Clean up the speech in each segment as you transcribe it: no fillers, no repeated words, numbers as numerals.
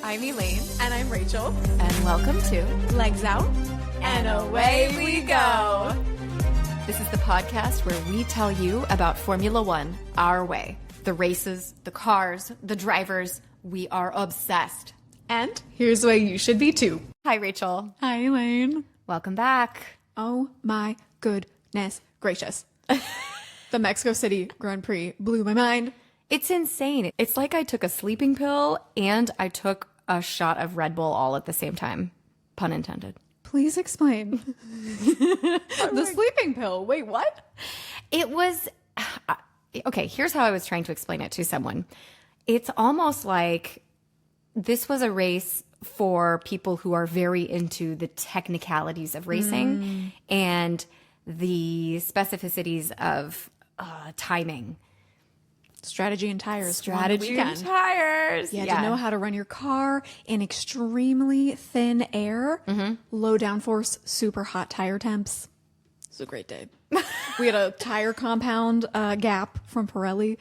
I'm Elaine. And I'm Rachel. And welcome to Legs Out. And away we go. This is the podcast where we tell you about Formula One our way. The races, the cars, the drivers. We are obsessed. And here's why you should be too. Hi, Rachel. Hi, Elaine. Welcome back. Oh my goodness gracious. The Mexico City Grand Prix blew my mind. It's insane. It's like I took a sleeping pill and I took a shot of Red Bull all at the same time. Pun intended. Please explain. The sleeping pill. Wait, what? It was... Okay, here's how I was trying to explain it to someone. It's almost like this was a race for people who are very into the technicalities of racing and the specificities of timing. Strategy and tires. Strategy and tires. You had to know how to run your car in extremely thin air, low downforce, super hot tire temps. It was a great day. We had a tire compound gap from Pirelli.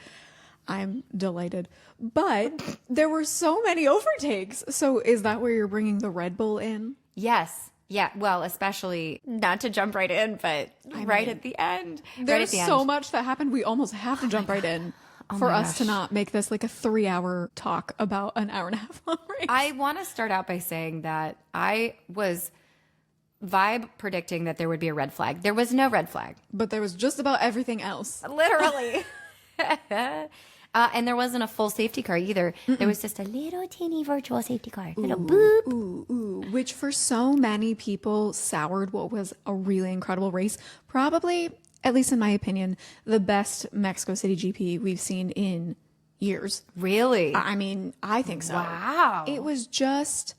I'm delighted. But there were so many overtakes. So is that where you're bringing the Red Bull in? Yes. Yeah. Well, especially not to jump right in, but right at the end. There's so much that happened. We almost have to jump right in. For us to not make this like a 3-hour talk about an hour and a half long race. I want to start out by saying that I was vibe predicting that there would be a red flag. There was no red flag. But there was just about everything else. Literally. And there wasn't a full safety car either. There was just a little teeny virtual safety car. Little boop. Which for so many people soured what was a really incredible race. Probably, at least in my opinion, the best Mexico City GP we've seen in years. Really? I mean, I think so. Wow. It was just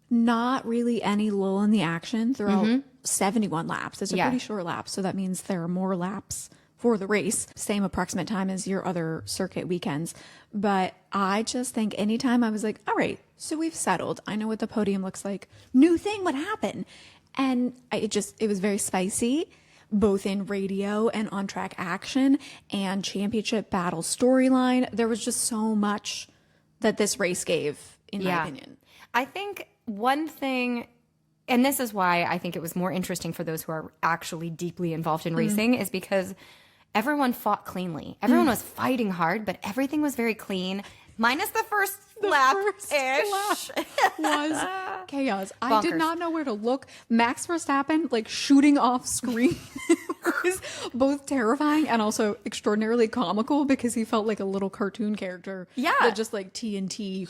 not really any lull in the action throughout 71 laps. It's a pretty short lap, so that means there are more laps for the race. Same approximate time as your other circuit weekends. But I just think anytime I was like, all right, so we've settled. I know what the podium looks like. New thing would happen. And it was very spicy, both in radio and on-track action and championship battle storyline. There was just so much that this race gave, in my opinion. I think one thing, and this is why I think it was more interesting for those who are actually deeply involved in racing, is because everyone fought cleanly. Everyone was fighting hard, but everything was very clean. Minus the first lap-ish. Was chaos. Bonkers. I did not know where to look. Max Verstappen, like, shooting off screen was both terrifying and also extraordinarily comical because he felt like a little cartoon character. Yeah. That just, like, TNT.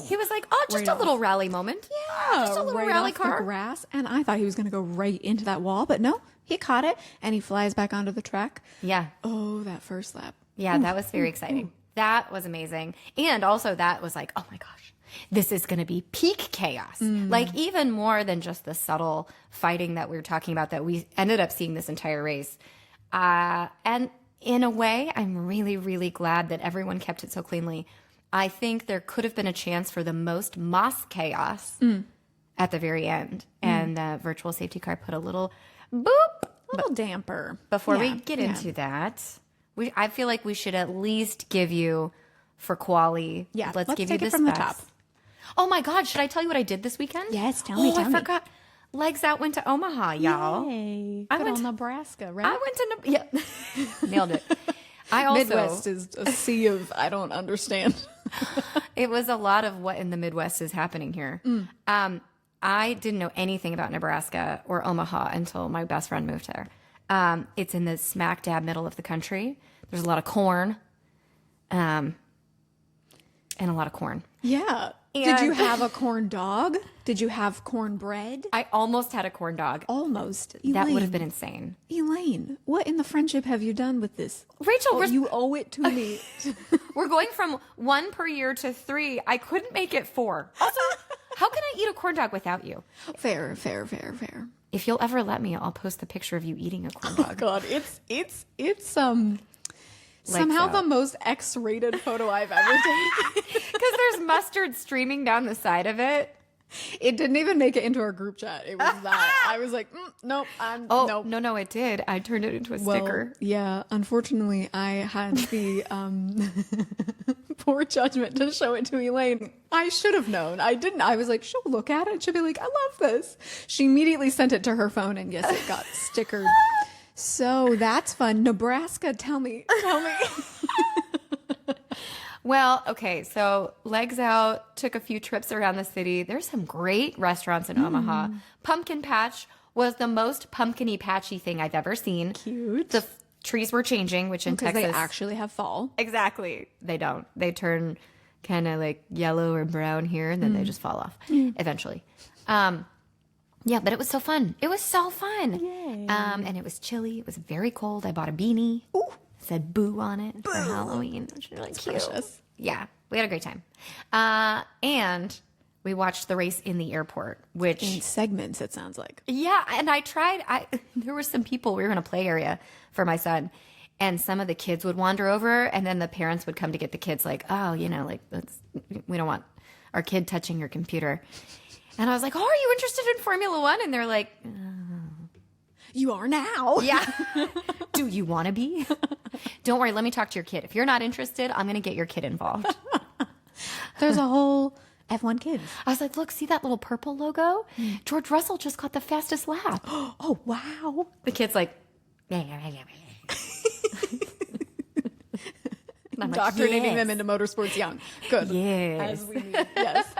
He was like, oh, just a little rally moment. Yeah, just a little rally off car. The grass. And I thought he was going to go right into that wall, but no, he caught it and he flies back onto the track. Yeah. Oh, that first lap. Yeah, that was very exciting. That was amazing. And also that was like, oh my gosh, this is going to be peak chaos. Like even more than just the subtle fighting that we were talking about that we ended up seeing this entire race. And in a way, I'm really, really glad that everyone kept it so cleanly. I think there could have been a chance for the most moss chaos at the very end. And the virtual safety car put a little boop. A little damper. Before we get into that, I feel like we should at least give you for quali. Yeah, let's give take you it the from specs. the top. Oh my God, should I tell you what I did this weekend? Yes, tell me. I forgot. Legs Out went to Omaha, y'all. Yay. I Good went old to Nebraska, right? I went to nailed it. I also Midwest is a sea of I don't understand. It was a lot of what in the Midwest is happening here. I didn't know anything about Nebraska or Omaha until my best friend moved there. It's in the smack dab middle of the country. There's a lot of corn, and a lot of corn. Yeah. Did you have a corn dog? Did you have cornbread? I almost had a corn dog. Almost. That would have been insane. Elaine, what in the friendship have you done with this? Rachel, you owe it to me. We're going from 1 per year to 3. I couldn't make it 4. Also, how can I eat a corn dog without you? Fair. If you'll ever let me, I'll post the picture of you eating a corn dog. Oh God, it's somehow the most X-rated photo I've ever taken. Because there's mustard streaming down the side of it. It didn't even make it into our group chat. It was that. I was like, nope. Nope. No, it did. I turned it into a sticker. Yeah, unfortunately, I had the poor judgment to show it to Elaine. I should have known. I didn't. I was like, she'll look at it. She'll be like, I love this. She immediately sent it to her phone, and yes, it got stickered. So that's fun. Nebraska, tell me. Well, okay, so Legs Out took a few trips around the city. There's some great restaurants in Omaha. Pumpkin Patch was the most pumpkin-y patchy thing I've ever seen. Cute. The trees were changing, which in Texas... Because they actually have fall. Exactly. They don't. They turn kind of like yellow or brown here, and then they just fall off eventually. Yeah, but it was so fun. It was so fun. Yay. And it was chilly. It was very cold. I bought a beanie. Ooh. Said boo on it for Halloween. Which was really cute. Precious. Yeah, we had a great time. And we watched the race in the airport, which... In segments, it sounds like. Yeah, and I tried... There were some people... We were in a play area for my son, and some of the kids would wander over, and then the parents would come to get the kids like, oh, we don't want our kid touching your computer. And I was like, oh, are you interested in Formula One? And they're like... You are now. Yeah. Do you want to be? Don't worry. Let me talk to your kid. If you're not interested, I'm going to get your kid involved. There's a whole F1 Kids. I was like, look, see that little purple logo? George Russell just got the fastest lap. Oh, wow. The kid's like... Indoctrinating them into motorsports young. Good. Yes. As we need. Yes.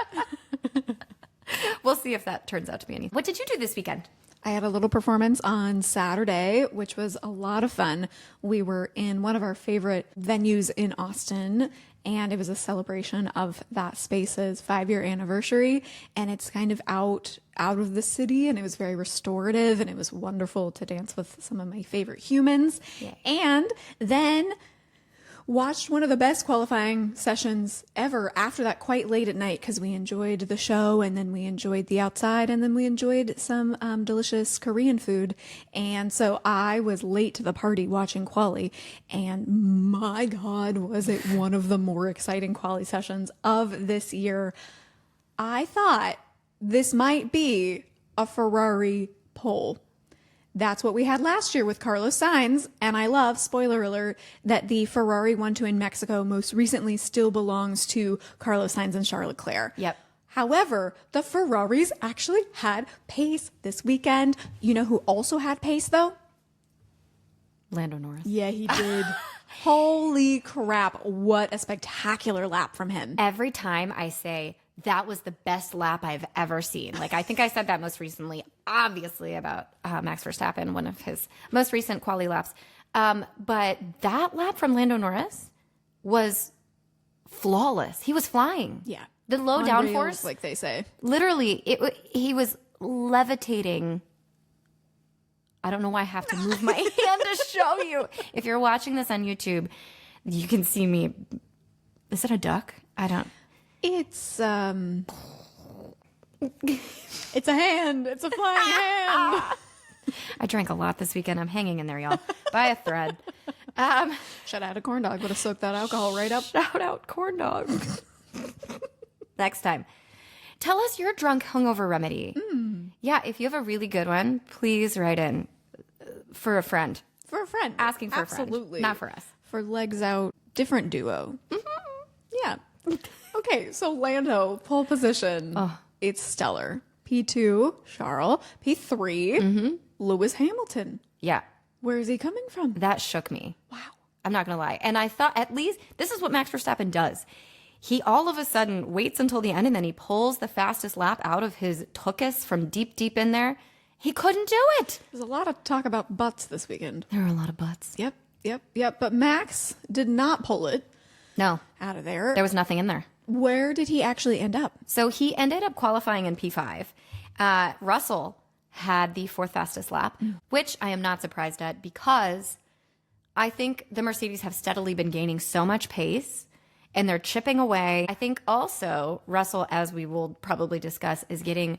We'll see if that turns out to be anything. What did you do this weekend? I had a little performance on Saturday, which was a lot of fun. We were in one of our favorite venues in Austin, and it was a celebration of that space's 5-year anniversary. And it's kind of out of the city, and it was very restorative, and it was wonderful to dance with some of my favorite humans. Yay. And then watched one of the best qualifying sessions ever after that quite late at night, because we enjoyed the show, and then we enjoyed the outside, and then we enjoyed some delicious Korean food. And so I was late to the party watching quali, and my God, was it one of the more exciting quali sessions of this year. I thought this might be a Ferrari pole. That's what we had last year with Carlos Sainz, and I love, spoiler alert, that the Ferrari 1-2 in Mexico most recently still belongs to Carlos Sainz and Charles Leclerc. Yep. However, the Ferraris actually had pace this weekend. You know who also had pace, though? Lando Norris. Yeah, he did. Holy crap, what a spectacular lap from him. Every time I say, that was the best lap I've ever seen. Like, I think I said that most recently, obviously, about Max Verstappen, one of his most recent quali laps. But that lap from Lando Norris was flawless. He was flying. Yeah. The low On downforce, rails, like they say. literally, he was levitating. I don't know why I have to move my hand to show you. If you're watching this on YouTube, you can see me. Is it a duck? I don't. It's it's a hand. It's a flying hand. I drank a lot this weekend. I'm hanging in there, y'all, by a thread. Shout out a corn dog. Would have soaked that alcohol right up. Shout out corn dog. Next time. Tell us your drunk hungover remedy. Yeah, if you have a really good one, please write in for a friend. For a friend. Asking for Absolutely. a friend. Not for us. For Legs Out, different duo. Yeah. Okay, so Lando, pole position. It's stellar. P2, Charles. P3, Lewis Hamilton. Yeah. Where is he coming from? That shook me. Wow. I'm not going to lie. And I thought, at least, this is what Max Verstappen does. He all of a sudden waits until the end, and then he pulls the fastest lap out of his tuchus from deep, deep in there. He couldn't do it. There's a lot of talk about butts this weekend. There are a lot of butts. Yep. But Max did not pull it No. out of there. There was nothing in there. Where did he actually end up? So he ended up qualifying in P5. Russell had the fourth fastest lap, which I am not surprised at, because I think the Mercedes have steadily been gaining so much pace, and they're chipping away. I think also Russell, as we will probably discuss, is getting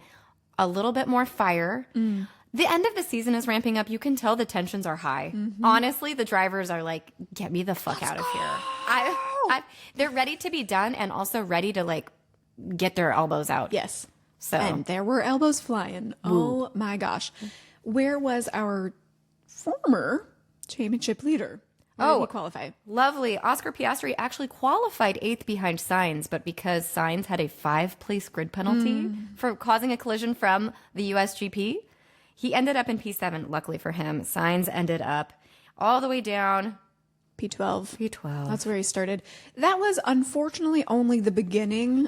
a little bit more fire. The end of the season is ramping up. You can tell the tensions are high. Honestly, the drivers are like, get me the fuck out of here. They're ready to be done, and also ready to like get their elbows out. Yes. So And there were elbows flying. Oh my gosh. Where was our former championship leader? Where did he qualify? lovely. Oscar Piastri actually qualified 8th behind Sainz, but because Sainz had a 5-place grid penalty for causing a collision from the USGP, he ended up in P7. Luckily for him, Sainz ended up all the way down P12. P12. That's where he started. That was unfortunately only the beginning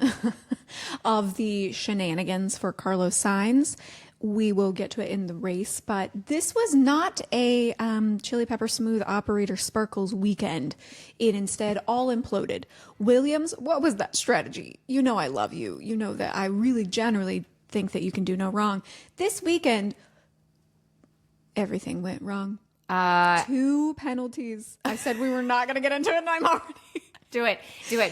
of the shenanigans for Carlos Sainz. We will get to it in the race, but this was not a Chili Pepper Smooth Operator Sparkles weekend. It instead all imploded. Williams, what was that strategy? You know I love you. You know that I really generally think that you can do no wrong. This weekend, everything went wrong. 2 penalties. I said we were not going to get into it, and I'm already... Do it.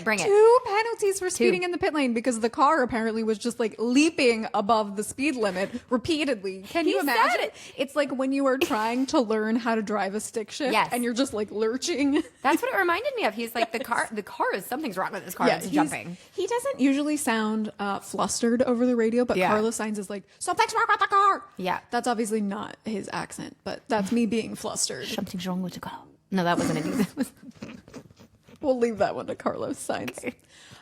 Bring it. 2 penalties for speeding in the pit lane because the car apparently was just like leaping above the speed limit repeatedly. Can you imagine? said it. It's like when you are trying to learn how to drive a stick shift Yes. and you're just like lurching. That's what it reminded me of. He's like, the car is, something's wrong with this car. It's jumping. He doesn't usually sound flustered over the radio, but Yeah. Carlos Sainz is like, something's wrong with the car. Yeah. That's obviously not his accent, but that's me being flustered. Something's wrong with the car. No, that wasn't it either. We'll leave that one to Carlos Sainz.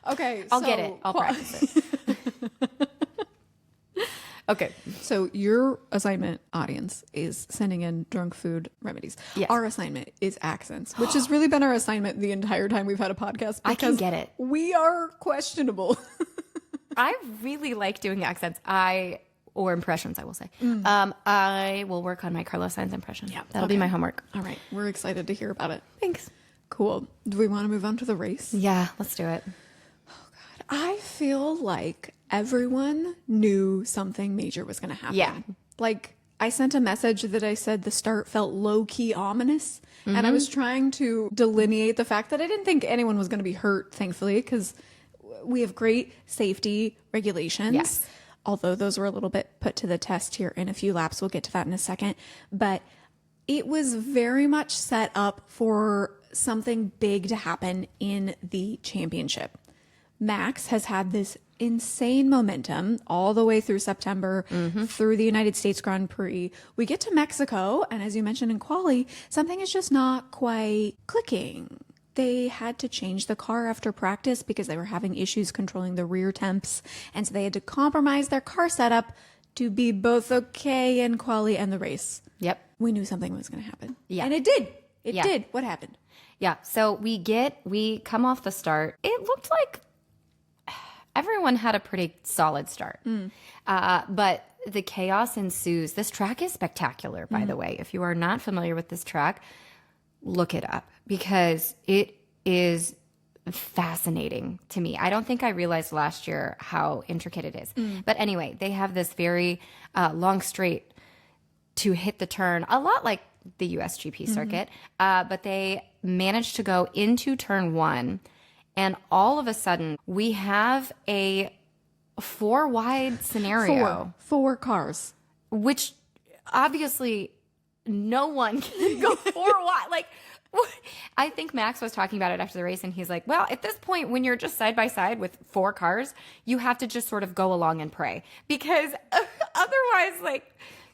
Okay, I'll get it. I'll practice it. Okay. So your assignment, audience, is sending in drunk food remedies. Yes. Our assignment is accents, which has really been our assignment the entire time we've had a podcast. I can get it. We are questionable. I really like doing accents. Or impressions, I will say. I will work on my Carlos Sainz impression. Yeah, that'll be my homework. All right. We're excited to hear about it. Thanks. Cool. Do we want to move on to the race? Yeah, let's do it. I feel like everyone knew something major was going to happen. Yeah. Like, I sent a message that I said the start felt low-key ominous. And I was trying to delineate the fact that I didn't think anyone was going to be hurt, thankfully, because we have great safety regulations. Yes. Although those were a little bit put to the test here in a few laps. We'll get to that in a second. But it was very much set up for something big to happen in the championship. Max has had this insane momentum all the way through September, through the United States Grand Prix. We get to Mexico, and as you mentioned in quali, something is just not quite clicking. They had to change the car after practice because they were having issues controlling the rear temps, and so they had to compromise their car setup to be both okay in quali and the race. Yep. We knew something was going to happen. Yeah. And it did. It Yeah. did. What happened? Yeah. So we come off the start. It looked like everyone had a pretty solid start. But the chaos ensues. This track is spectacular, by the way. If you are not familiar with this track, look it up because it is fascinating to me. I don't think I realized last year how intricate it is. But anyway, they have this very long straight to hit the turn, a lot like the USGP circuit. But they managed to go into turn 1. And all of a sudden, we have a 4-wide scenario. Four cars. Which obviously no one can go 4 wide. Like, I think Max was talking about it after the race, and he's like, well, at this point, when you're just side by side with 4 cars, you have to just sort of go along and pray. Because otherwise, like,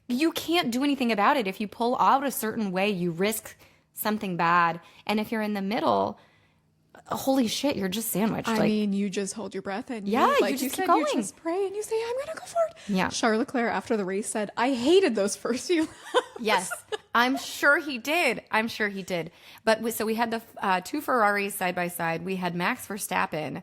you can't do anything about it. If you pull out a certain way, you risk something bad. And if you're in the middle, holy shit, you're just sandwiched. I mean, you just hold your breath and Yeah, you, like you just keep said, going. you just pray and you say, I'm going to go for it. Yeah. Charles Leclerc after the race said, I hated those first few laps. Yes, I'm sure he did. But so we had the 2 Ferraris side by side. We had Max Verstappen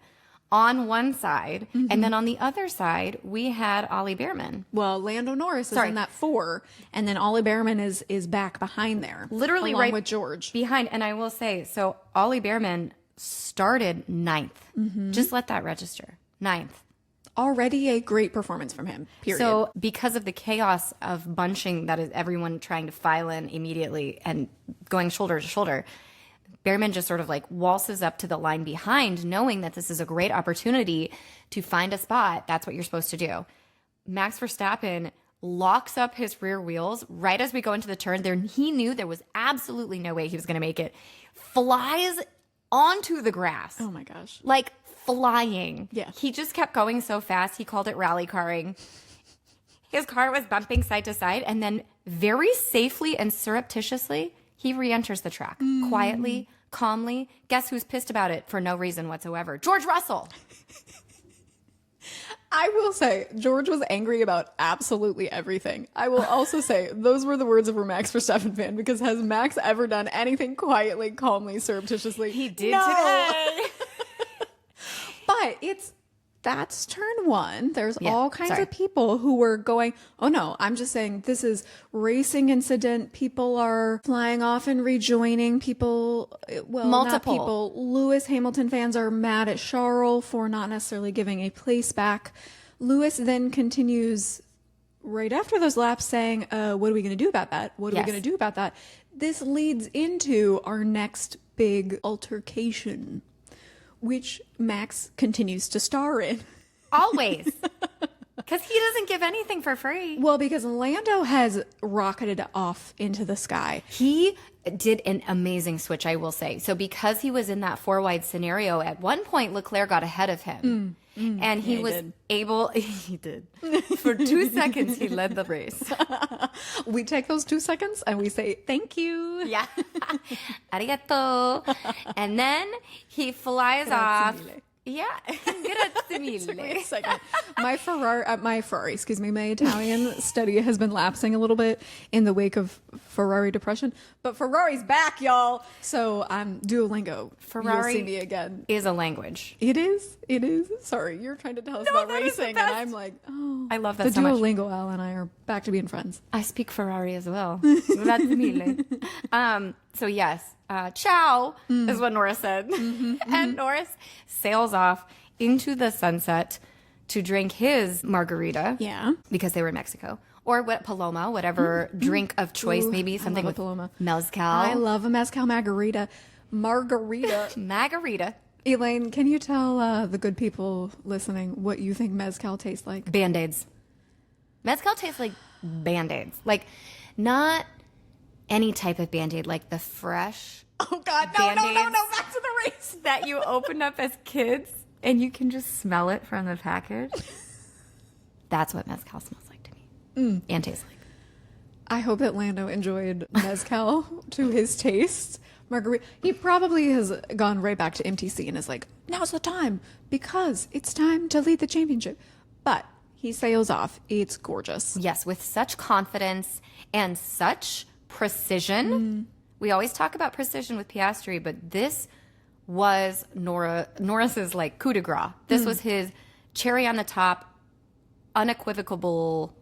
on one side, and then on the other side, we had Ollie Bearman. Well, Lando Norris is in that 4, and then Ollie Bearman is back behind there. Literally along right with George. Behind. And I will say, so Ollie Bearman started 9th. Just let that register. 9th. Already a great performance from him, period. So because of the chaos of bunching that is everyone trying to file in immediately and going shoulder to shoulder, Bearman just sort of like waltzes up to the line behind, knowing that this is a great opportunity to find a spot. That's what you're supposed to do. Max Verstappen locks up his rear wheels right as we go into the turn. There, he knew there was absolutely no way he was going to make it. Flies onto the grass. oh my gosh. Like flying. Yeah. He just kept going so fast. He called it rally carring. His car was bumping side to side, and then very safely and surreptitiously, he re-enters the track. Quietly, calmly. Guess who's pissed about it for no reason whatsoever? George Russell. I will say, George was angry about absolutely everything. I will also say, those were the words of a Max Verstappen fan, because has Max ever done anything quietly, calmly, surreptitiously? He did today. But that's turn one. There's Yeah, all kinds sorry. of people who were going, oh no, I'm just saying this is racing incident. People are flying off and rejoining. People, well, not Multiple. people. Lewis Hamilton fans are mad at Charles for not necessarily giving a place back. Lewis then continues right after those laps saying, what are we going to do about that? What are Yes. we going to do about that? This leads into our next big altercation, which Max continues to star in. Always. Because he doesn't give anything for free. Well, because Lando has rocketed off into the sky. He did an amazing switch, I will say. So because he was in that 4-wide scenario, at one point Leclerc got ahead of him. And he was able, he did. For 2 seconds, he led the race. We take those 2 seconds and we say, thank you. Yeah. Arigato. And then he flies off. Yeah. Grazie mille. Wait a second. My Italian study has been lapsing a little bit in the wake of Ferrari depression, but Ferrari's back, y'all. So I'm Duolingo. Ferrari You'll see me again. is a language. It is. Sorry, you're trying to tell us about that is the racing, and best. I'm like, oh. I love that the so much. Duolingo Al and I are back to being friends. I speak Ferrari as well. Grazie mille. So yes, ciao is what Norris said. And Norris sails off into the sunset to drink his margarita. Yeah. Because they were in Mexico. Or what Paloma, whatever drink of choice, Ooh, maybe I something love with a Paloma. mezcal. I love a mezcal margarita. Margarita. Elaine, can you tell the good people listening what you think mezcal tastes like? Band-Aids. Mezcal tastes like Band-Aids. Like, not any type of Band-Aid, like the fresh Oh God, no, Band-Aids back to the race. that you opened up as kids and you can just smell it from the package. That's what mezcal smells like to me and tastes like. I hope that Lando enjoyed mezcal to his taste. Margarita. He probably has gone right back to MTC and is like, now's the time because it's time to lead the championship. But he sails off. It's gorgeous. Yes, with such confidence and such precision. We always talk about precision with Piastri, but this was Norris's like coup de grace. This was his cherry on the top, unequivocal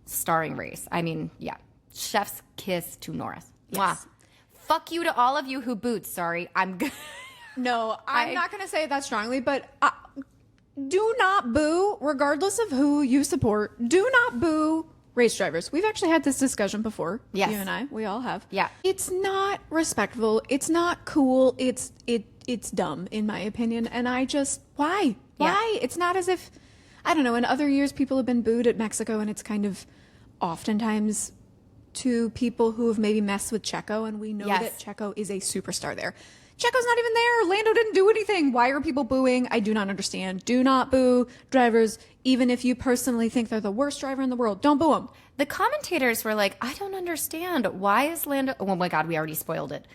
starring race. I mean, yeah, chef's kiss to Norris. Yes. Mwah. Fuck you to all of you who boot. Sorry, I'm good. No, I'm not going to say that strongly, but do not boo, regardless of who you support. Do not boo race drivers. We've actually had this discussion before. Yes. You and I, we all have. Yeah. It's not respectful. It's not cool. It's dumb, in my opinion. And I just, why? Yeah. Why? It's not as if, I don't know, in other years people have been booed at Mexico, and it's kind of oftentimes to people who have maybe messed with Checo, and we know Yes. that Checo is a superstar there. Checo's not even there. Lando didn't do anything. Why are people booing? I do not understand. Do not boo drivers, even if you personally think they're the worst driver in the world. Don't boo them. The commentators were like, I don't understand. Why is Lando... Oh my God, we already spoiled it.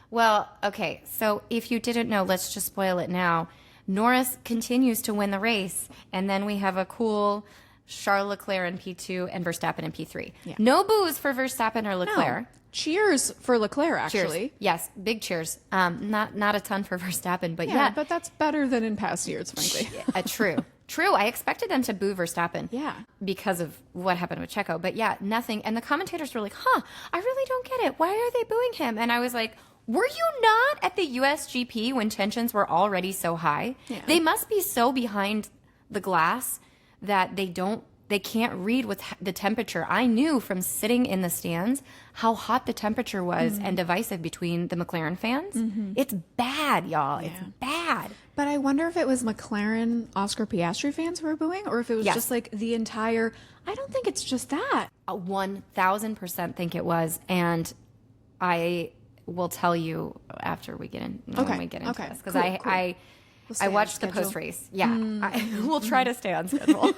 Well, okay, so if you didn't know, let's just spoil it now. Norris continues to win the race, and then we have a cool Charles Leclerc in P2 and Verstappen in P3. Yeah. No boos for Verstappen or No. Leclerc. Cheers for Leclerc, Cheers. actually. Yes, big cheers. Not a ton for Verstappen, but Yeah, yeah. but that's better than in past years, frankly. True. I expected them to boo Verstappen. Yeah. Because of what happened with Checo. But yeah, nothing. And the commentators were like, I really don't get it. Why are they booing him? And I was like, were you not at the USGP when tensions were already so high? Yeah. They must be so behind the glass that they can't read with the temperature. I knew from sitting in the stands how hot the temperature was and divisive between the McLaren fans. It's bad, y'all. It's bad. But I wonder if it was McLaren, Oscar Piastri fans who were booing, or if it was Yes. just like the entire... I don't think it's just that. 1,000% think it was. And I will tell you after we get in, when we get into this. Because Cool. I watched the post race. Yeah, we'll try to stay on schedule.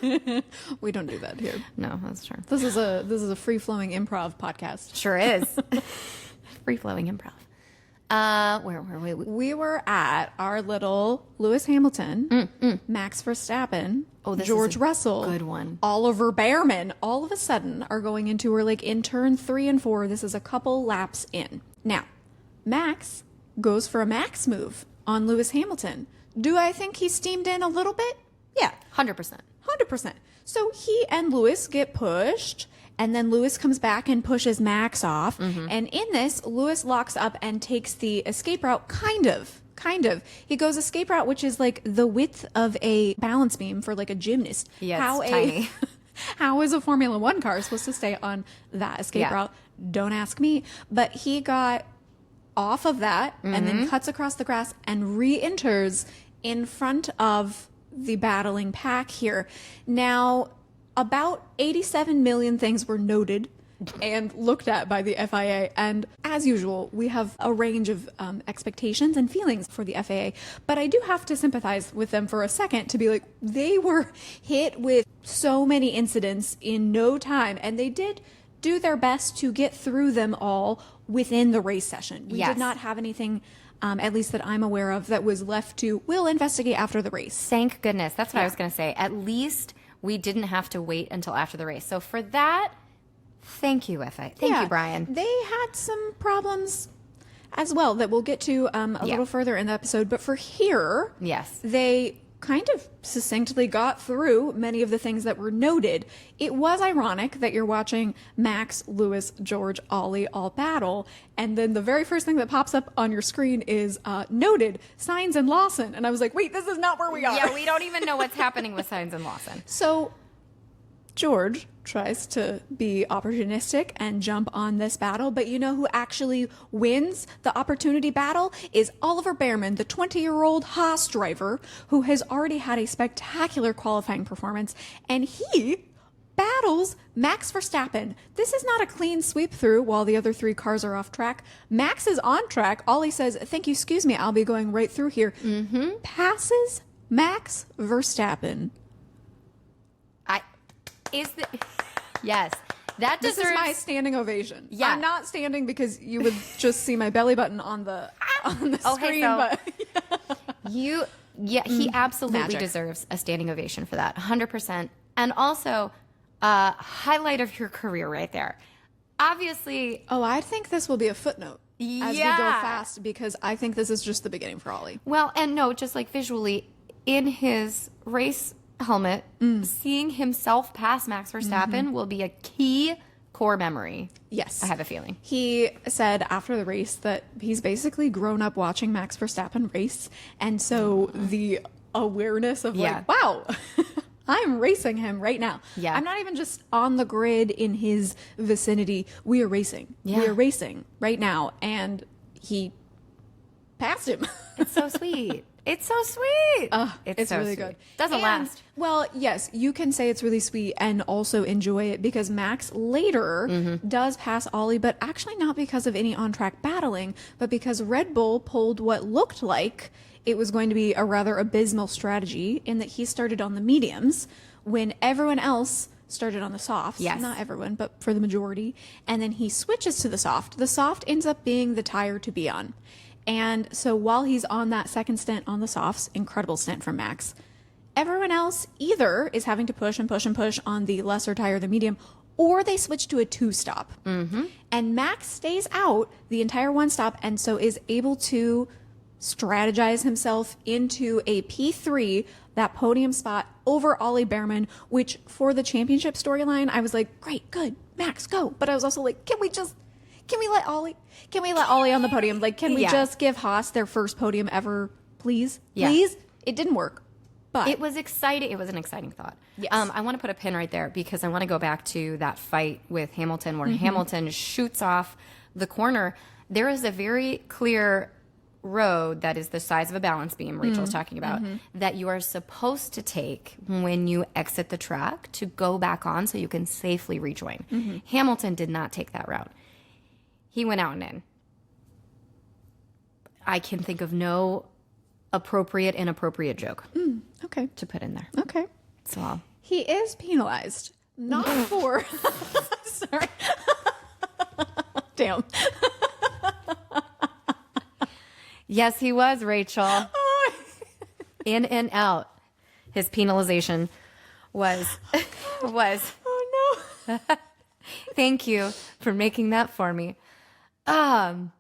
We don't do that here. No, that's true. This is a free flowing improv podcast. Sure is. Free flowing improv. Where were we? We were at our little Lewis Hamilton, Max Verstappen, George Russell, good one, Oliver Bearman. All of a sudden are going into, we're like in turn 3 and 4. This is a couple laps in. Now, Max goes for a Max move on Lewis Hamilton. Do I think he steamed in a little bit? Yeah. 100%. 100%. So he and Lewis get pushed, and then Lewis comes back and pushes Max off. And in this, Lewis locks up and takes the escape route, kind of. He goes escape route, which is like the width of a balance beam for like a gymnast. Yeah, it's tiny. How is a Formula One car supposed to stay on that escape route? Don't ask me. But he got off of that and then cuts across the grass and re-enters in front of the battling pack here. Now, about 87 million things were noted and looked at by the FIA. And as usual, we have a range of expectations and feelings for the FIA. But I do have to sympathize with them for a second to be like, they were hit with so many incidents in no time. And they did do their best to get through them all within the race session. We did not have anything, at least that I'm aware of, that was left to, we'll investigate after the race. Thank goodness. That's what I was going to say. At least we didn't have to wait until after the race. So for that, thank you, FIA. Thank you, Brian. They had some problems as well that we'll get to a little further in the episode. But for here, they kind of succinctly got through many of the things that were noted. It was ironic that you're watching Max, Lewis, George, Ollie all battle, and then the very first thing that pops up on your screen is noted Sainz and Lawson. And I was like, wait, this is not where we are. Yeah, we don't even know what's happening with Sainz and Lawson. So George tries to be opportunistic and jump on this battle, but you know who actually wins the opportunity battle is Oliver Bearman, the 20-year-old Haas driver who has already had a spectacular qualifying performance, and he battles Max Verstappen. This is not a clean sweep through while the other 3 cars are off track. Max is on track. Ollie says, thank you, excuse me, I'll be going right through here. Passes Max Verstappen. Yes, that deserves... This is my standing ovation. Yeah. I'm not standing because you would just see my belly button on the screen. But he absolutely Magic. deserves a standing ovation for that, 100%. And also, highlight of your career right there. Obviously... Oh, I think this will be a footnote as we go fast, because I think this is just the beginning for Ollie. Well, and no, just like visually, in his race helmet, seeing himself pass Max Verstappen will be a key core memory. Yes. I have a feeling. He said after the race that he's basically grown up watching Max Verstappen race. And so the awareness of like, wow, I'm racing him right now. Yeah. I'm not even just on the grid in his vicinity. We are racing. Yeah. We are racing right now. And he passed him. It's so sweet. It's so sweet. It's so really sweet. good. Doesn't last. Well, yes, you can say it's really sweet and also enjoy it because Max later does pass Ollie, but actually not because of any on-track battling, but because Red Bull pulled what looked like it was going to be a rather abysmal strategy in that he started on the mediums when everyone else started on the softs. Yes. Not everyone, but for the majority. And then he switches to the soft. The soft ends up being the tire to be on. And so while he's on that second stint on the softs, incredible stint from Max, everyone else either is having to push and push and push on the lesser tire, the medium, or they switch to a 2-stop. And Max stays out the entire 1-stop and so is able to strategize himself into a P3, that podium spot over Ollie Bearman, which for the championship storyline, I was like, great, good, Max, go. But I was also like, can we let Ollie on the podium? Like, can we just give Haas their first podium ever, please? Yeah. Please? It didn't work. But it was exciting. It was an exciting thought. Yes. I want to put a pin right there because I want to go back to that fight with Hamilton where Hamilton shoots off the corner. There is a very clear road that is the size of a balance beam Rachel's talking about that you are supposed to take when you exit the track to go back on so you can safely rejoin. Hamilton did not take that route. He went out and in. I can think of no appropriate, inappropriate joke Okay. to put in there. Okay. So He is penalized, not for. Sorry. Damn. yes, he was, Rachel. In and out. His penalization was. Oh no. Thank you for making that for me. 10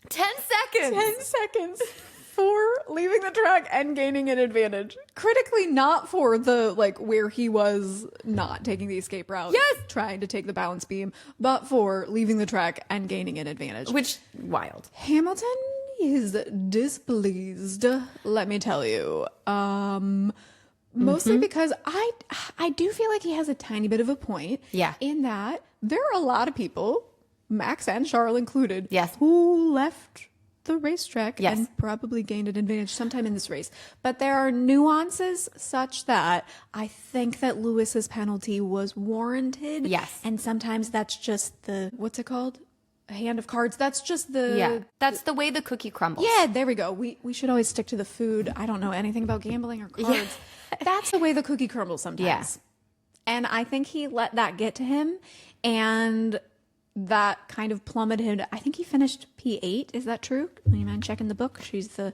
seconds. 10 seconds for leaving the track and gaining an advantage. Critically, not for the, like, where he was not taking the escape route. Yes. Trying to take the balance beam, but for leaving the track and gaining an advantage. Which, wild. Hamilton is displeased, let me tell you. Mostly because I do feel like he has a tiny bit of a point. Yeah. In that there are a lot of people, Max and Charles included, yes, who left the racetrack yes, and probably gained an advantage sometime in this race. But there are nuances such that I think that Lewis's penalty was warranted. Yes. And sometimes that's just the, what's it called? A hand of cards. That's just the... Yeah, that's the way the cookie crumbles. Yeah, there we go. We should always stick to the food. I don't know anything about gambling or cards. Yeah. That's the way the cookie crumbles sometimes. Yeah. And I think he let that get to him, and that kind of plummeted. I think he finished P8. Is that true? Do you mind checking the book? She's the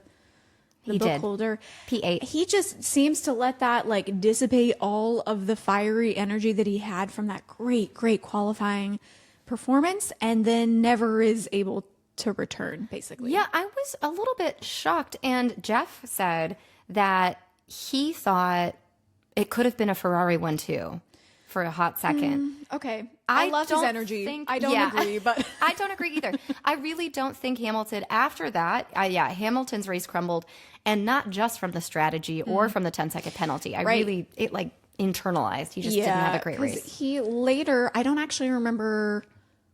book holder. P8. He just seems to let that like dissipate all of the fiery energy that he had from that great qualifying performance, and then never is able to return, basically. Yeah, I was a little bit shocked. And Jeff said that he thought it could have been a Ferrari 1-2 for a hot second. Okay. I love his energy. I don't agree, but I don't agree either. I really don't think Hamilton, after that, Hamilton's race crumbled, and not just from the strategy or from the 10-second penalty. It like internalized. He just didn't have a great race. He later, I don't actually remember,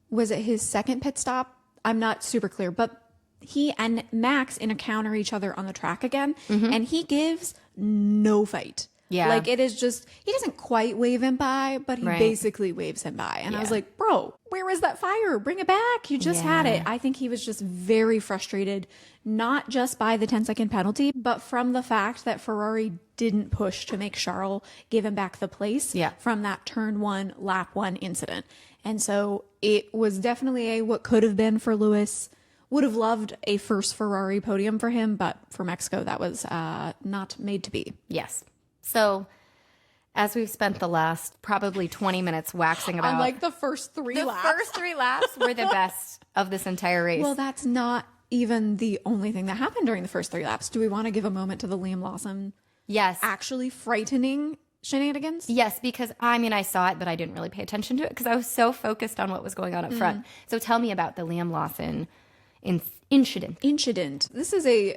was it his second pit stop? I'm not super clear, but he and Max encounter each other on the track again, and he gives no fight. Yeah. Like, it is just, he doesn't quite wave him by, but he basically waves him by. And I was like, bro, where is that fire? Bring it back. You just had it. I think he was just very frustrated, not just by the 10-second penalty, but from the fact that Ferrari didn't push to make Charles give him back the place from that turn 1, lap 1 incident. And so it was definitely what could have been for Lewis. Would have loved a first Ferrari podium for him, but for Mexico, that was not made to be. Yes. So, as we've spent the last probably 20 minutes waxing about... Unlike the first 3 laps. The first 3 laps were the best of this entire race. Well, that's not even the only thing that happened during the first 3 laps. Do we want to give a moment to the Liam Lawson actually frightening shenanigans? Yes, because, I saw it, but I didn't really pay attention to it because I was so focused on what was going on up front. So tell me about the Liam Lawson incident. This is a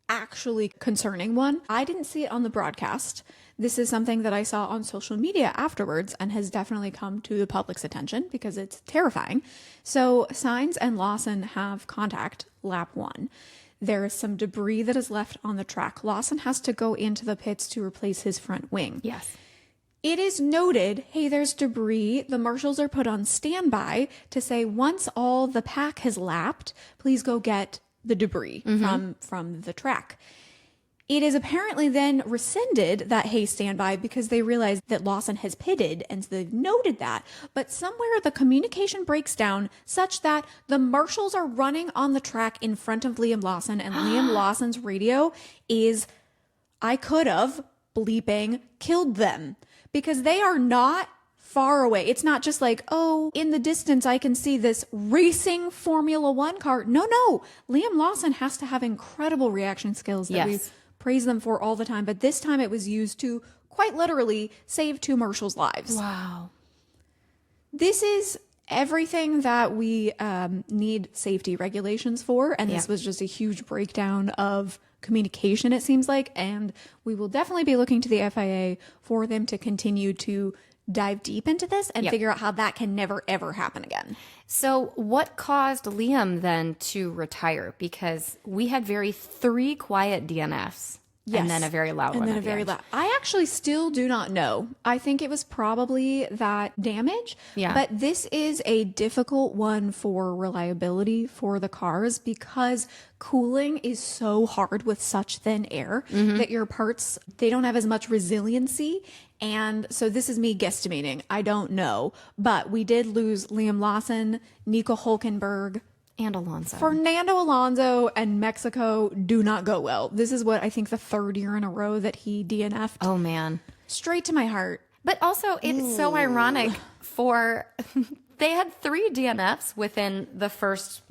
actually concerning one. I didn't see it on the broadcast. This is something that I saw on social media afterwards and has definitely come to the public's attention because it's terrifying. So Sainz and Lawson have contact lap 1. There is some debris that is left on the track. Lawson has to go into the pits to replace his front wing. Yes. It is noted, hey, there's debris. The marshals are put on standby to say once all the pack has lapped, please go get the debris from the track. It is apparently then rescinded, that hey, standby, because they realize that Lawson has pitted, and so they've noted that. But somewhere the communication breaks down such that the marshals are running on the track in front of Liam Lawson, and Liam Lawson's radio is, I could have bleeping killed them, because they are not far away. It's not just like, oh, in the distance I can see this racing Formula One car. No. Liam Lawson has to have incredible reaction skills that we praise them for all the time. But this time it was used to quite literally save 2 marshals' lives. Wow. This is everything that we need safety regulations for. And this was just a huge breakdown of communication, it seems like. And we will definitely be looking to the FIA for them to continue to dive deep into this and figure out how that can never, ever happen again. So what caused Liam then to retire? Because we had 3 quiet DNFs And then a very loud one. And then a at the very end. loud. I actually still do not know. I think it was probably that damage. Yeah. But this is a difficult one for reliability for the cars because cooling is so hard with such thin air that your parts, they don't have as much resiliency. And so this is me guesstimating. I don't know. But we did lose Liam Lawson, Nico Hulkenberg, And Alonso. Fernando Alonso, and Mexico do not go well. This is what I think the third year in a row that he DNF'd. Oh, man. Straight to my heart. But also, it's so ironic for they had 3 DNFs within the first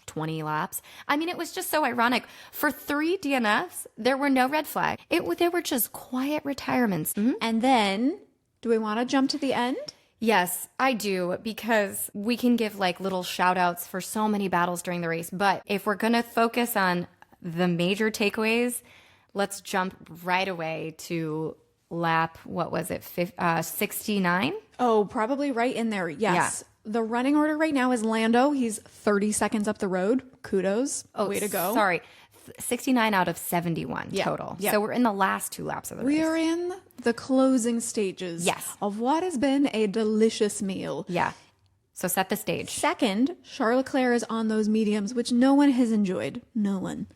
20 laps. I mean, it was just so ironic. For 3 DNFs, there were no red flags. They were just quiet retirements. And then, do we want to jump to the end? Yes, I do, because we can give little shout outs for so many battles during the race. But if we're going to focus on the major takeaways, let's jump right away to lap, 69? Oh, probably right in there. Yes. The running order right now is Lando. He's 30 seconds up the road. Kudos. Oh, way to go. Sorry. 69 out of 71 total. Yeah. So we're in the last 2 laps of the race. We are in the closing stages of what has been a delicious meal. Yeah. So set the stage. Second, Charles Leclerc is on those mediums, which no one has enjoyed. No one.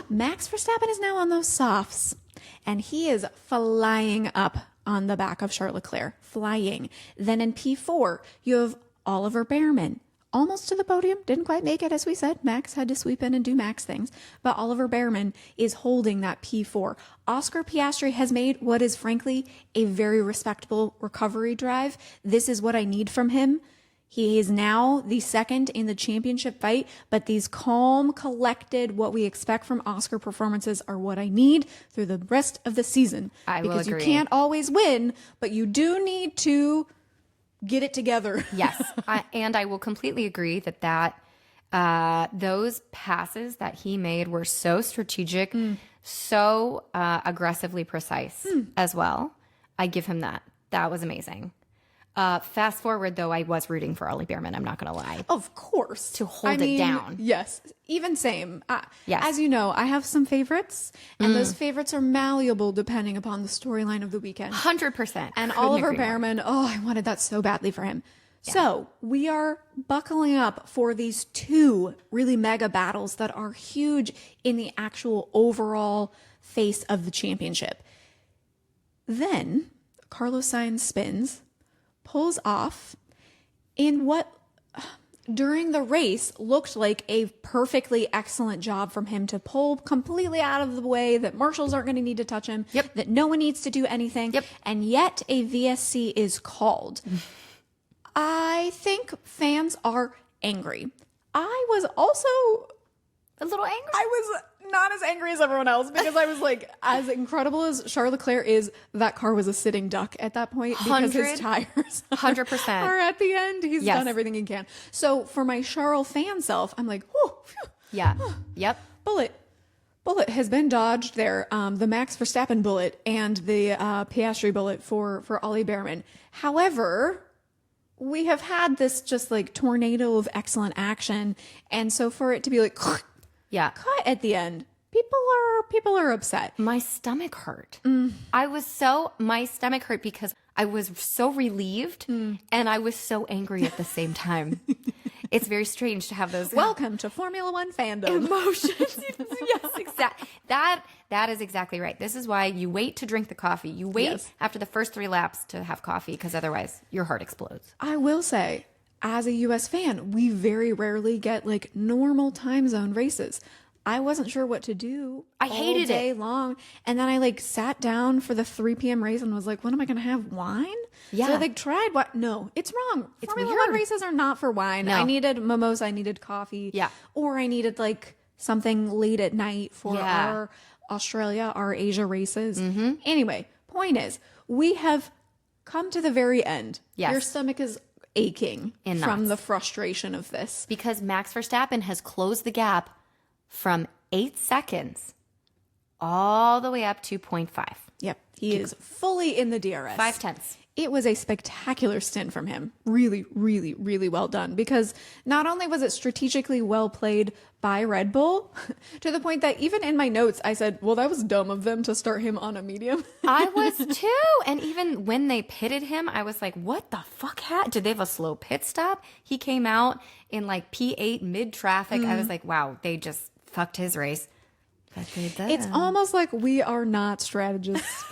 Max Verstappen is now on those softs, and he is flying up on the back of Charles Leclerc. Flying. Then in P4, you have Oliver Bearman. Almost to the podium, didn't quite make it, as we said. Max had to sweep in and do Max things. But Oliver Bearman is holding that P4. Oscar Piastri has made what is, frankly, a very respectable recovery drive. This is what I need from him. He is now the second in the championship fight, but these calm, collected, what we expect from Oscar performances are what I need through the rest of the season. I will agree. Because you can't always win, but you do need to get it together. Yes. And I will completely agree that those passes that he made were so strategic, so aggressively precise as well. I give him that. That was amazing. Fast forward, though, I was rooting for Ollie Bearman. I'm not going to lie. Of course. To hold it down. Yes. Even same. Yes. As you know, I have some favorites, and those favorites are malleable depending upon the storyline of the weekend. 100%. And Oliver Bearman, I wanted that so badly for him. Yeah. So we are buckling up for these 2 really mega battles that are huge in the actual overall face of the championship. Then Carlos Sainz spins, pulls off in what during the race looked like a perfectly excellent job from him to pull completely out of the way, that marshals aren't going to need to touch him, that no one needs to do anything, and yet a VSC is called. I think fans are angry. I was also a little angry. I was not as angry as everyone else because I was like, as incredible as Charles Leclerc is, that car was a sitting duck at that point because his tires 100% are at the end. He's done everything he can. So for my Charles fan self, I'm like, bullet has been dodged there. The Max Verstappen bullet and the Piastri bullet for Ollie Bearman. However, we have had this just tornado of excellent action, and so for it to be cut at the end, people are upset. My stomach hurt. My stomach hurt because I was so relieved and I was so angry at the same time. It's very strange to have those. Welcome to Formula One fandom. Emotions. Yes, exactly. That is exactly right. This is why you wait to drink the coffee. You wait after the first 3 laps to have coffee, because otherwise your heart explodes. I will say, as a US fan, we very rarely get normal time zone races. I wasn't sure what to do. I hated all day long. And then I sat down for the 3 p.m. race and was like, what am I going to have? Wine? Yeah. So I tried what? No, it's wrong. It's Formula weird. One races are not for wine. No. I needed mimosa. I needed coffee. Yeah. Or I needed something late at night for our Australia, our Asia races. Anyway, point is, we have come to the very end. Yes. Your stomach is aching In from knots. the frustration of this. Because Max Verstappen has closed the gap from 8 seconds all the way up to 0.5. Yep. He is fully in the DRS. 5/10. It was a spectacular stint from him. Really, really, really well done. Because not only was it strategically well played by Red Bull, to the point that even in my notes, I said, well, that was dumb of them to start him on a medium. I was too. And even when they pitted him, I was like, what the fuck? Did they have a slow pit stop? He came out in like P8 mid traffic. I was like, wow, they just fucked his race. But they did. It's almost like we are not strategists.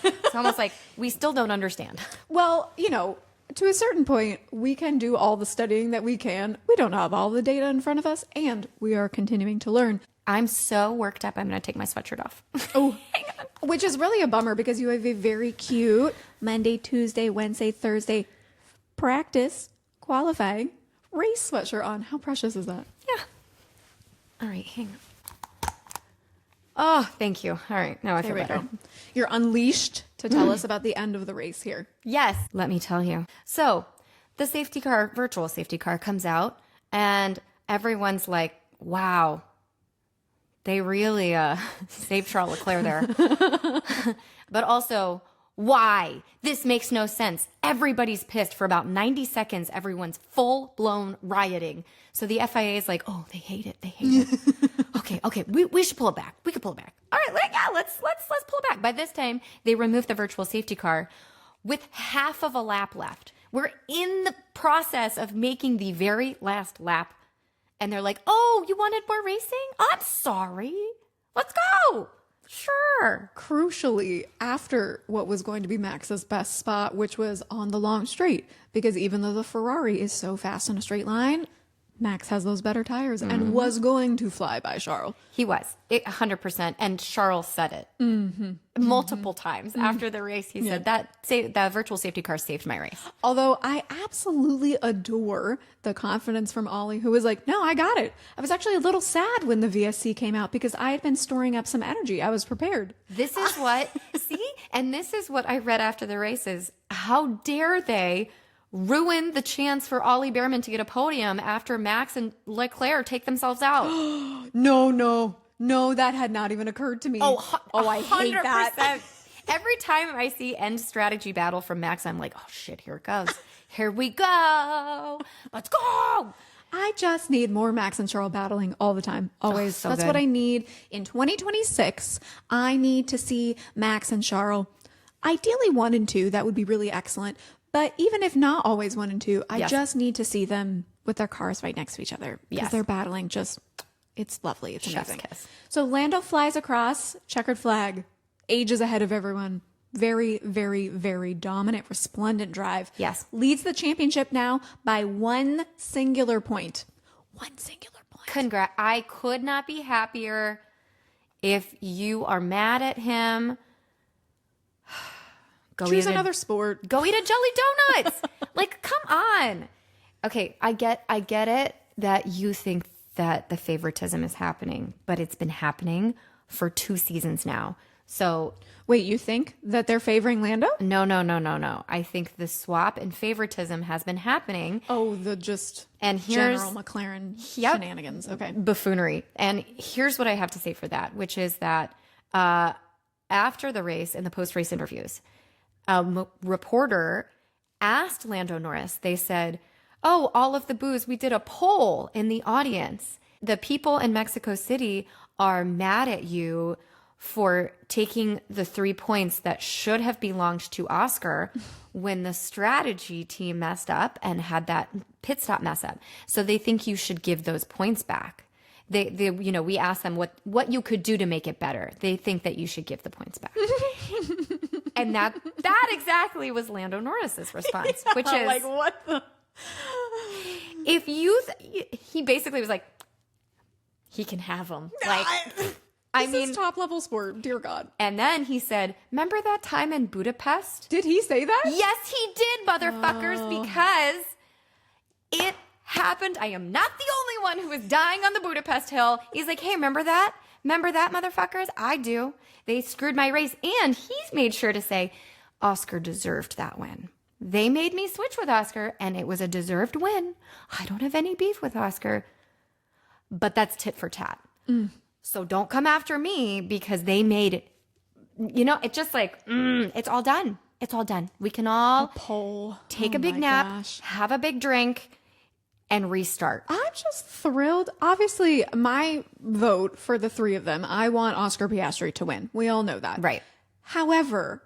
It's almost like we still don't understand. Well, you know, to a certain point, we can do all the studying that we can. We don't have all the data in front of us, and we are continuing to learn. I'm so worked up. I'm going to take my sweatshirt off. Oh, which is really a bummer because you have a very cute Monday, Tuesday, Wednesday, Thursday practice qualifying race sweatshirt on. How precious is that? Yeah. All right, hang on. Oh, thank you. All right, now I feel better. You're unleashed to tell us about the end of the race here. Yes, let me tell you. So the safety car, virtual safety car comes out and everyone's like, wow, they really saved Charles Leclerc there. But also, why? This makes no sense. Everybody's pissed for about 90 seconds. Everyone's full-blown rioting. So the FIA is like, oh, they hate it. They hate it. Okay, we should pull it back. We could pull it back. All right, let's pull it back. By this time, they removed the virtual safety car with half of a lap left. We're in the process of making the very last lap. And they're like, oh, you wanted more racing? I'm sorry. Let's go. Sure. Crucially, after what was going to be Max's best spot, which was on the long straight, because even though the Ferrari is so fast in a straight line, Max has those better tires and was going to fly by Charles. He was 100%. And Charles said it multiple times after the race. He said that virtual safety car saved my race. Although I absolutely adore the confidence from Ollie, who was like, no, I got it. I was actually a little sad when the VSC came out because I had been storing up some energy. I was prepared. This is what, see? And this is what I read after the races. How dare they ruin the chance for Ollie Bearman to get a podium after Max and Leclerc take themselves out. No, that had not even occurred to me. I hate that. Every time I see end strategy battle from Max, I'm like, oh shit, here it goes. Here we go. Let's go. I just need more Max and Charles battling all the time. Always. So That's good. what I need. In 2026, I need to see Max and Charles. Ideally 1 and 2. That would be really excellent. But even if not always 1 and 2, I just need to see them with their cars right next to each other. Because they're battling it's lovely. It's Chef's amazing. kiss. So Lando flies across, checkered flag, ages ahead of everyone. Very, very, very dominant, resplendent drive. Yes. Leads the championship now by 1 singular point. 1 singular point. Congrats. I could not be happier. If you are mad at him, Choose another sport. Go eat a jelly donuts. Like, come on. Okay, I get it that you think that the favoritism is happening, but it's been happening for 2 seasons now. So wait, you think that they're favoring Lando? No. I think the swap and favoritism has been happening. Oh, the here's General McLaren shenanigans. Okay. Buffoonery. And here's what I have to say for that, which is that after the race, in the post-race interviews, a reporter asked Lando Norris, they said, oh, all of the boos, we did a poll in the audience. The people in Mexico City are mad at you for taking the 3 points that should have belonged to Oscar when the strategy team messed up and had that pit stop mess up. So they think you should give those points back. We asked them what you could do to make it better. They think that you should give the points back. And that exactly was Lando Norris's response, which is like, what the? If he basically was like, he can have them. Like, This is top level sport, dear God. And then he said, remember that time in Budapest? Did he say that? Yes, he did, motherfuckers, because it happened. I am not the only one who was dying on the Budapest hill. He's like, hey, remember that? Remember that, motherfuckers? I do. They screwed my race. And he's made sure to say, Oscar deserved that win. They made me switch with Oscar, and it was a deserved win. I don't have any beef with Oscar. But that's tit for tat. So don't come after me because they made it. It's just like, it's all done. It's all done. We can all take a big nap, have a big drink, and restart. I'm just thrilled. Obviously, my vote for the three of them, I want Oscar Piastri to win. We all know that. Right. However,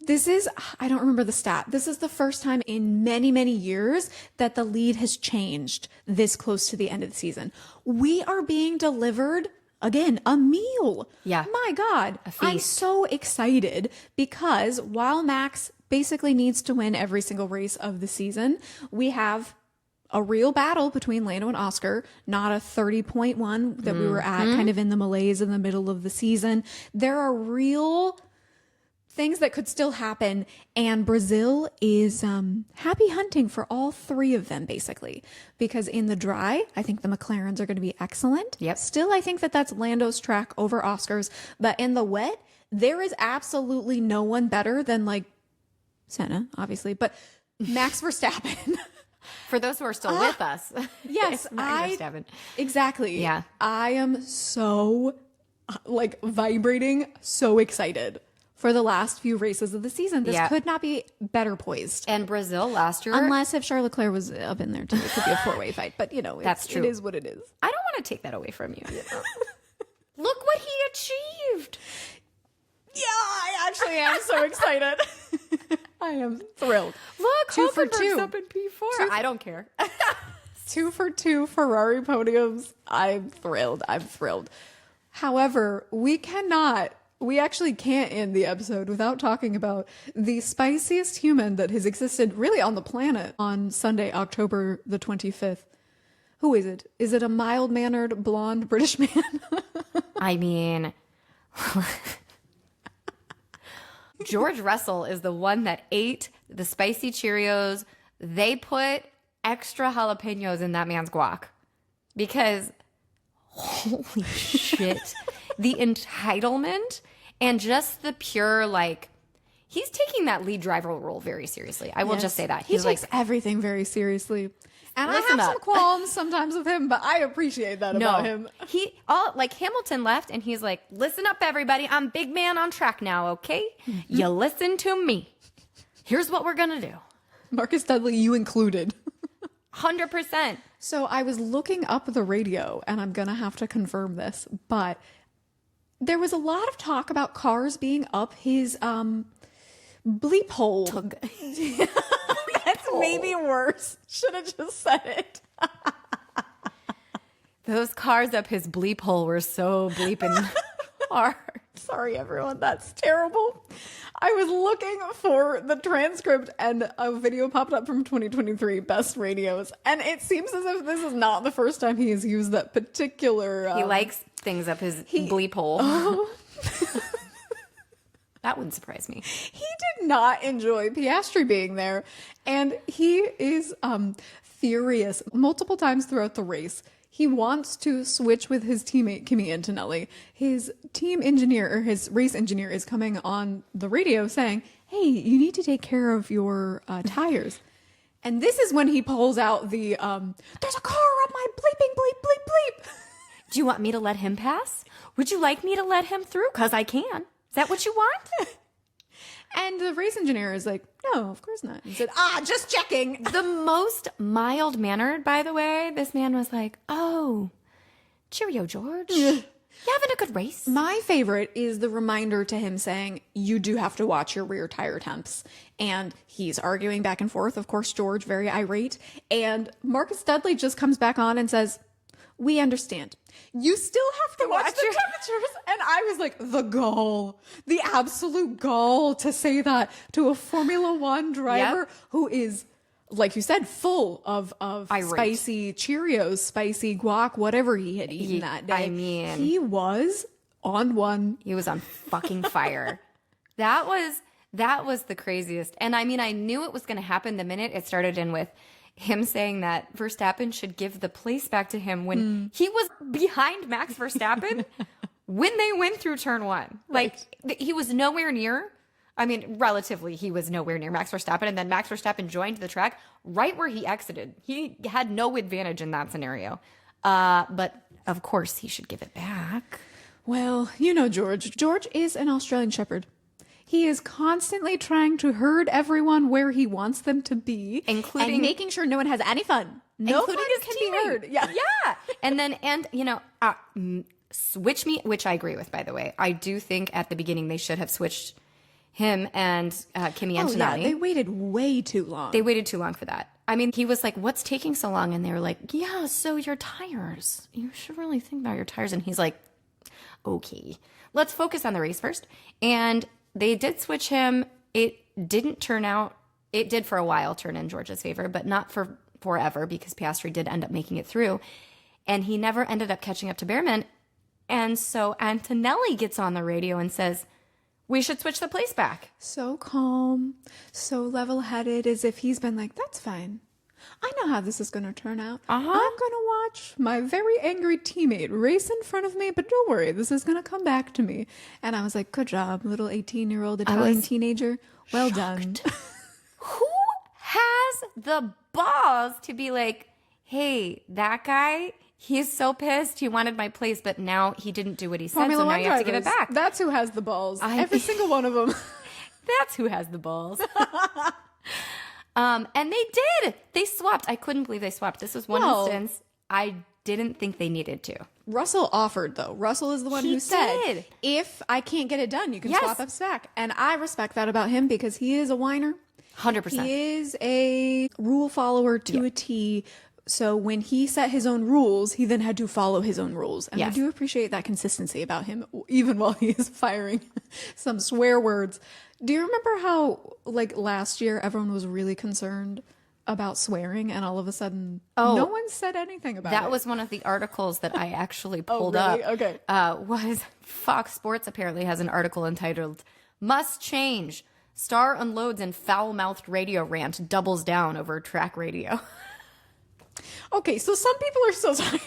this is, I don't remember the stat. This is the first time in many, many years that the lead has changed this close to the end of the season. We are being delivered, again, a meal. Yeah. My God. A feast. I'm so excited because while Max basically needs to win every single race of the season, we have a real battle between Lando and Oscar, not a 30-point one that we were at kind of in the malaise in the middle of the season. There are real things that could still happen, and Brazil is happy hunting for all three of them, basically, because in the dry, I think the McLarens are going to be excellent. Yep. Still, I think that that's Lando's track over Oscar's, but in the wet, there is absolutely no one better than, like, Senna, obviously, but Max Verstappen. For those who are still with us. Yes, exactly. Yeah. I am so like vibrating, so excited for the last few races of the season. This could not be better poised. And Brazil last year. Unless if Charles Leclerc was up in there too, it could be a four-way fight. But you know, that's true. It is what it is. I don't want to take that away from you. Look what he achieved. Yeah, I actually am so excited. I am thrilled. Look, 2 for 2. Hulkenberg's up in P4. I don't care. 2 for 2 Ferrari podiums. I'm thrilled. However, we actually can't end the episode without talking about the spiciest human that has existed really on the planet on Sunday, October the 25th. Who is it? Is it a mild-mannered, blonde British man? I mean, George Russell is the one that ate the spicy Cheerios. They put extra jalapenos in that man's guac because holy shit, the entitlement and just the pure, like, he's taking that lead driver role very seriously. I will just say that. He takes everything very seriously. And I have some qualms sometimes with him, but I appreciate that about him. Like Hamilton left and he's like, listen up, everybody. I'm big man on track now, okay? Mm-hmm. You listen to me. Here's what we're going to do. Marcus Dudley, you included. 100%. So I was looking up the radio, and I'm going to have to confirm this, but there was a lot of talk about cars being up his bleep hole. That's maybe worse. Should have just said it. Those cars up his bleep hole were so bleeping hard. Sorry, everyone. That's terrible. I was looking for the transcript and a video popped up from 2023 Best Radios. And it seems as if this is not the first time he has used that particular... he likes things up his bleep hole. Oh. That wouldn't surprise me. He did not enjoy Piastri being there. And he is furious multiple times throughout the race. He wants to switch with his teammate, Kimi Antonelli. His team engineer, or his race engineer, is coming on the radio saying, hey, you need to take care of your tires. And this is when he pulls out the, there's a car up my bleeping bleep bleep bleep. Do you want me to let him pass? Would you like me to let him through? Because I can. Is that what you want? And the race engineer is like, no, of course not. He said, just checking. The most mild-mannered, by the way. This man was like, oh, cheerio, George. You having a good race? My favorite is the reminder to him saying, you do have to watch your rear tire temps. And he's arguing back and forth. Of course, George, very irate. And Marcus Dudley just comes back on and says, we understand. You still have to watch the temperatures. And I was like, the gall, the absolute gall to say that to a Formula One driver who is, like you said, full of spicy Cheerios, spicy guac, whatever he had eaten that day. I mean, he was on one. He was on fucking fire. That was the craziest. And I mean, I knew it was going to happen the minute it started in with him saying that Verstappen should give the place back to him when he was behind Max Verstappen when they went through turn one. Like, he was nowhere near. I mean, relatively, he was nowhere near Max Verstappen. And then Max Verstappen joined the track right where he exited. He had no advantage in that scenario. But, of course, he should give it back. Well, you know George. George is an Australian Shepherd. He is constantly trying to herd everyone where he wants them to be, including and making sure no one has any fun. No including fun his can teammate. be heard. Yeah. Yeah. And you know, switch me, which I agree with, by the way. I do think at the beginning they should have switched him and Kimi Antonelli. Oh, yeah. They waited way too long. They waited too long for that. I mean, he was like, what's taking so long? And they were like, yeah, so your tires. You should really think about your tires. And he's like, okay, let's focus on the race first. And they did switch him. It didn't turn out, it did for a while turn in Georgia's favor, but not for forever because Piastri did end up making it through. And he never ended up catching up to Bearman. And so Antonelli gets on the radio and says, we should switch the place back. So calm, so level-headed, as if he's been like, that's fine. I know how this is going to turn out. I'm going to watch my very angry teammate race in front of me, but don't worry, this is going to come back to me. And I was like, good job, little 18-year-old Italian teenager. Well done. Who has the balls to be like, hey, that guy, he's so pissed. He wanted my place, but now he didn't do what he said, Formula so now One you have to give it drivers. back. That's who has the balls. Every single one of them. That's who has the balls. And they did. They swapped. I couldn't believe they swapped. This was one instance I didn't think they needed to. Russell offered, though. Russell is the one who said, if I can't get it done, you can swap up stack. And I respect that about him because he is a whiner. 100%. He is a rule follower to a T. So when he set his own rules, he then had to follow his own rules. And I do appreciate that consistency about him, even while he is firing some swear words. Do you remember how, like, last year, everyone was really concerned about swearing, and all of a sudden, no one said anything about it? That was one of the articles that I actually pulled really? up. Okay. Was Fox Sports apparently has an article entitled, Must Change. Star unloads in foul-mouthed radio rant, doubles down over track radio. Okay, so some people are still talking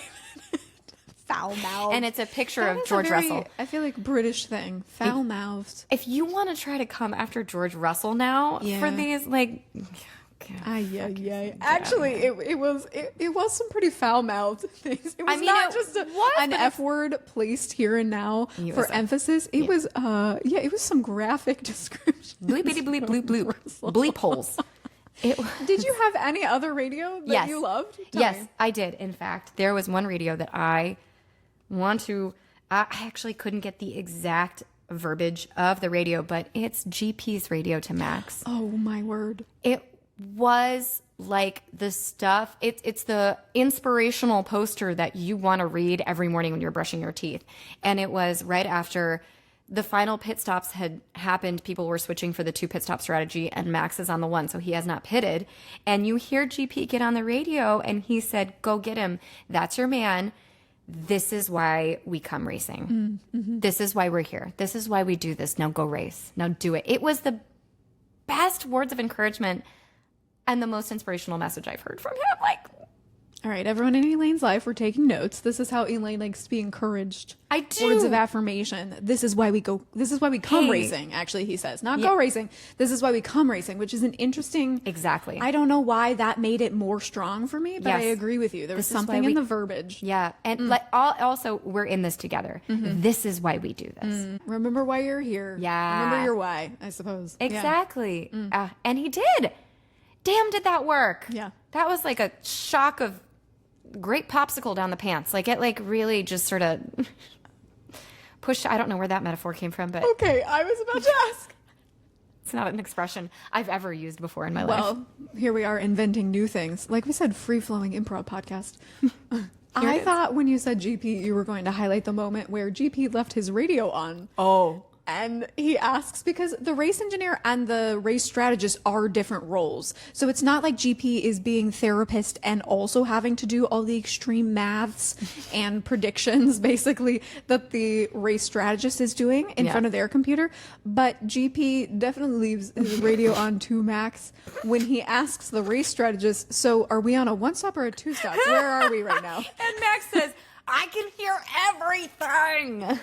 foul-mouthed. And it's a picture of George Russell. I feel like British thing. Foul-mouthed. If you want to try to come after George Russell now for these, like... Actually, it was some pretty foul-mouthed things. It was not just an F word placed here and now for emphasis. It was it was some graphic description. Bleepity bleep bloop bloop. Bleep holes. Did you have any other radio that you loved? Tell me. I did. In fact, there was one radio that I actually couldn't get the exact verbiage of the radio, but it's GP's radio to Max. Oh, my word. It was like the stuff, it's the inspirational poster that you want to read every morning when you're brushing your teeth. And it was right after the final pit stops had happened. People were switching for the 2 pit stop strategy, and Max is on the 1, so he has not pitted. And you hear GP get on the radio, and he said, go get him. That's your man. This is why we come racing. Mm-hmm. This is why we're here. This is why we do this. Now go race. Now do it. It was the best words of encouragement and the most inspirational message I've heard from him. Like, all right, everyone in Elaine's life, we're taking notes. This is how Elaine likes to be encouraged. I do. Words of affirmation. This is why we go. This is why we come racing. Actually, he says, not go racing. This is why we come racing, which is an interesting. Exactly. I don't know why that made it more strong for me, but I agree with you. There was something in the verbiage. Yeah, and like also, we're in this together. Mm-hmm. This is why we do this. Remember why you're here. Yeah. Remember your why, I suppose. Exactly. And he did. Damn, did that work? Yeah. That was like a shock of great popsicle down the pants. Like it like really just sort of pushed. I don't know where that metaphor came from, but okay, I was about to ask. It's not an expression I've ever used before in my life. Well, here we are inventing new things. Like we said, free-flowing improv podcast. I thought when you said GP, you were going to highlight the moment where GP left his radio on. Oh. And he asks, because the race engineer and the race strategist are different roles. So it's not like GP is being therapist and also having to do all the extreme maths and predictions, basically, that the race strategist is doing in front of their computer. But GP definitely leaves his radio on to Max when he asks the race strategist, so are we on a 1-stop or a 2-stop? Where are we right now? And Max says, I can hear everything.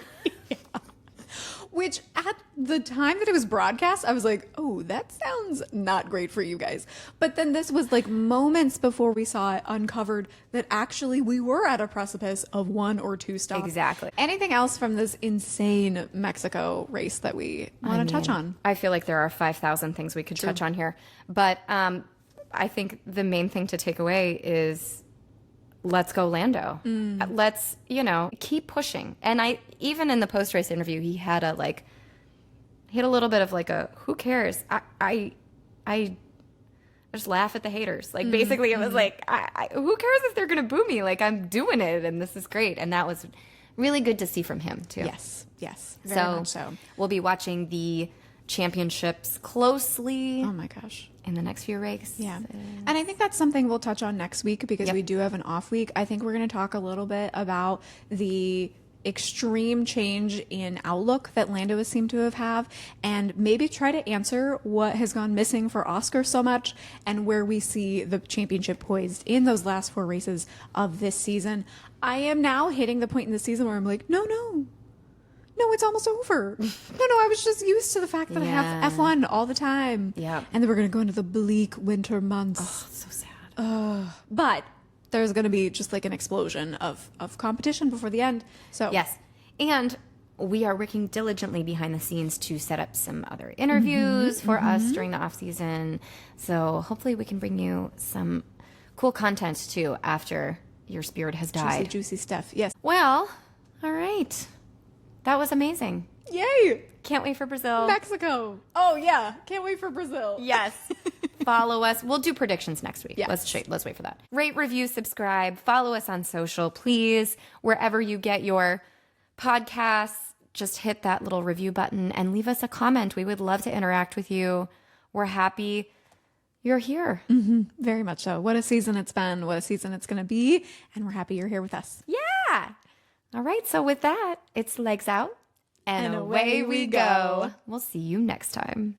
Which at the time that it was broadcast, I was like, oh, that sounds not great for you guys. But then this was like moments before we saw it uncovered that actually we were at a precipice of 1 or 2 stops. Exactly. Anything else from this insane Mexico race that we want to touch on? I feel like there are 5,000 things we could touch on here. But I think the main thing to take away is let's go Lando. Let's, keep pushing. And even in the post-race interview, he had a little bit of like a, who cares? I just laugh at the haters. Like basically it was like, who cares if they're going to boo me? Like I'm doing it and this is great. And that was really good to see from him too. Yes. Very much so. We'll be watching the championships closely. Oh my gosh. In the next few races. Yeah. And I think that's something we'll touch on next week because we do have an off week. I think we're going to talk a little bit about the extreme change in outlook that Lando has seemed to have and maybe try to answer what has gone missing for Oscar so much and where we see the championship poised in those last 4 races of this season. I am now hitting the point in the season where I'm like, no, it's almost over. No, I was just used to the fact that I have F1 all the time. Yeah. And then we're going to go into the bleak winter months. Oh, so sad. But there's going to be just like an explosion of competition before the end. So yes. And we are working diligently behind the scenes to set up some other interviews for us during the off season. So hopefully we can bring you some cool content too after your spirit has died. Juicy stuff. Yes. Well, all right. That was amazing. Yay! Can't wait for Brazil. Mexico. Oh yeah, can't wait for Brazil. Yes. Follow us. We'll do predictions next week. Yes. Let's wait for that. Rate, review, subscribe. Follow us on social, please. Wherever you get your podcasts, just hit that little review button and leave us a comment. We would love to interact with you. We're happy you're here. Very much so. What a season it's been. What a season it's going to be. And we're happy you're here with us. Yeah. All right. So with that, it's legs out and away we go. We'll see you next time.